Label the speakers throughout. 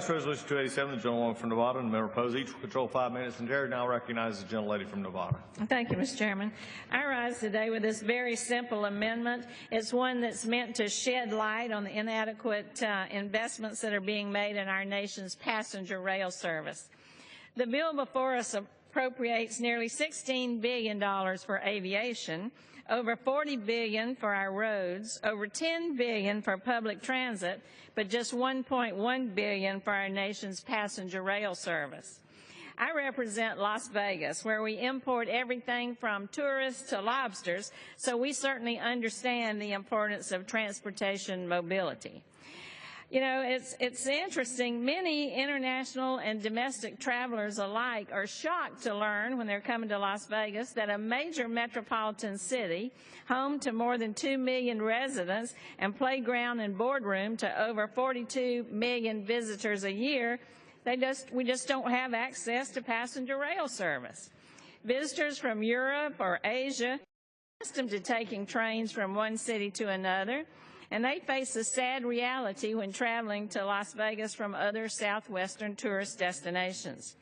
Speaker 1: Resolution 287, the gentlewoman from Nevada, and the member opposed. Each will control 5 minutes. And Terry now recognizes the gentlelady from Nevada.
Speaker 2: Thank you, Mr. Chairman. I rise today with this very simple amendment. It's one that's meant to shed light on the inadequate investments that are being made in our nation's passenger rail service. The bill before us appropriates nearly $16 billion for aviation, over $40 billion for our roads, over $10 billion for public transit, but just $1.1 billion for our nation's passenger rail service. I represent Las Vegas, where we import everything from tourists to lobsters, so we certainly understand the importance of transportation mobility. You know, it's interesting. Many international and domestic travelers alike are shocked to learn when they're coming to Las Vegas that a major metropolitan city, home to more than 2 million residents and playground and boardroom to over 42 million visitors a year, we just don't have access to passenger rail service. Visitors from Europe or Asia are accustomed to taking trains from one city to another, and they face a sad reality when traveling to Las Vegas from other southwestern tourist destinations.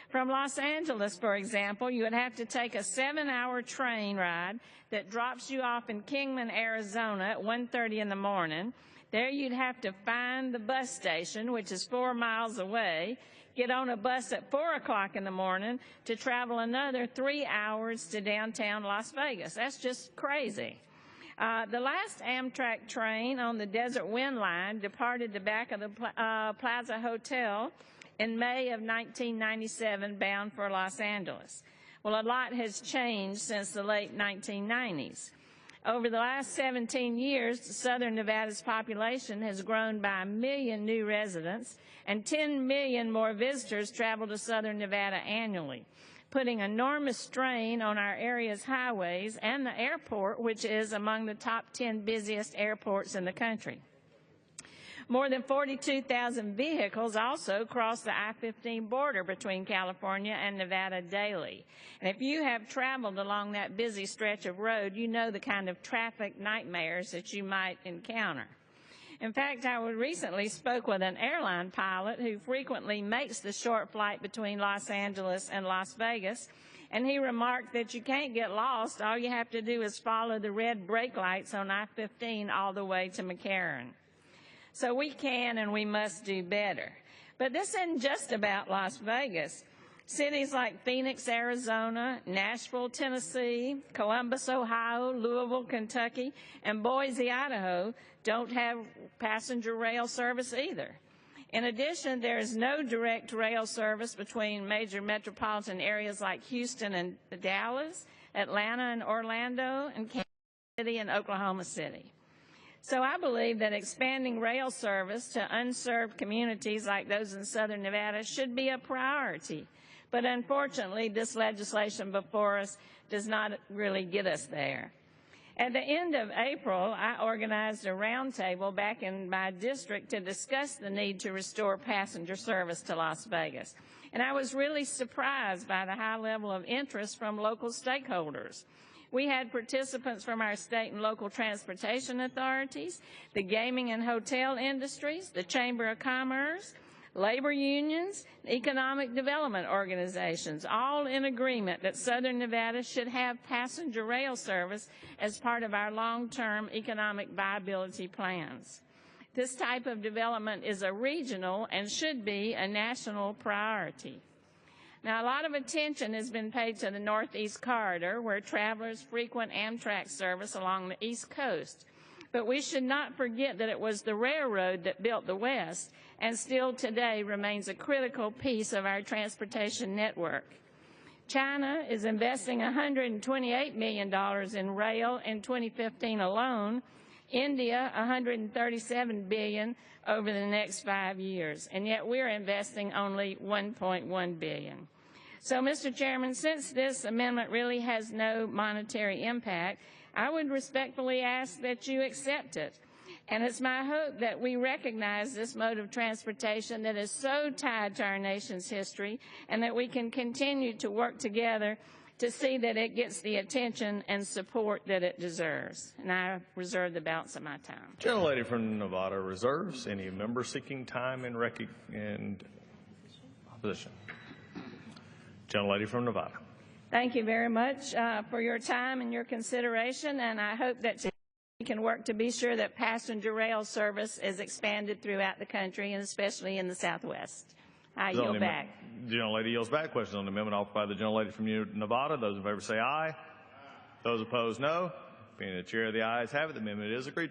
Speaker 2: From Los Angeles, for example, you would have to take a 7-hour train ride that drops you off in Kingman, Arizona at 1:30 in the morning. There you'd have to find the bus station, which is 4 miles away, get on a bus at 4 o'clock in the morning to travel another 3 hours to downtown Las Vegas. That's just crazy. The last Amtrak train on the Desert Wind Line departed the back of the Plaza Hotel in May of 1997, bound for Los Angeles. Well, a lot has changed since the late 1990s. Over the last 17 years, Southern Nevada's population has grown by 1 million new residents, and 10 million more visitors travel to Southern Nevada annually, putting enormous strain on our area's highways and the airport, which is among the top 10 busiest airports in the country. More than 42,000 vehicles also cross the I-15 border between California and Nevada daily. And if you have traveled along that busy stretch of road, you know the kind of traffic nightmares that you might encounter. In fact, I recently spoke with an airline pilot who frequently makes the short flight between Los Angeles and Las Vegas, and he remarked that you can't get lost. All you have to do is follow the red brake lights on I-15 all the way to McCarran. So we can and we must do better. But this isn't just about Las Vegas. Cities like Phoenix, Arizona, Nashville, Tennessee, Columbus, Ohio, Louisville, Kentucky, and Boise, Idaho don't have passenger rail service either. In addition, there is no direct rail service between major metropolitan areas like Houston and Dallas, Atlanta and Orlando, and Kansas City and Oklahoma City. So I believe that expanding rail service to unserved communities like those in Southern Nevada should be a priority. But unfortunately, this legislation before us does not really get us there. At the end of April, I organized a roundtable back in my district to discuss the need to restore passenger service to Las Vegas. And I was really surprised by the high level of interest from local stakeholders. We had participants from our state and local transportation authorities, the gaming and hotel industries, the Chamber of Commerce, labor unions, economic development organizations, all in agreement that Southern Nevada should have passenger rail service as part of our long-term economic viability plans. This type of development is a regional and should be a national priority. Now, a lot of attention has been paid to the Northeast Corridor, where travelers frequent Amtrak service along the East Coast. But we should not forget that it was the railroad that built the West and still today remains a critical piece of our transportation network. China is investing $128 million in rail in 2015 alone, India $137 billion over the next 5 years, and yet we're investing only $1.1 billion. So, Mr. Chairman, since this amendment really has no monetary impact, I would respectfully ask that you accept it. And it's my hope that we recognize this mode of transportation that is so tied to our nation's history, and that we can continue to work together to see that it gets the attention and support that it deserves. And I reserve the balance of my time.
Speaker 1: Gentlelady from Nevada reserves. Any member seeking time in opposition? Gentlelady from Nevada.
Speaker 2: Thank you very much for your time and your consideration, and I hope that we can work to be sure that passenger rail service is expanded throughout the country, and especially in the Southwest. I yield back.
Speaker 1: The gentlelady yields back. Question on the amendment offered by the gentlelady from Nevada. Those in favor say aye. Those opposed, no. Being the chair of the ayes have it, the amendment is agreed to.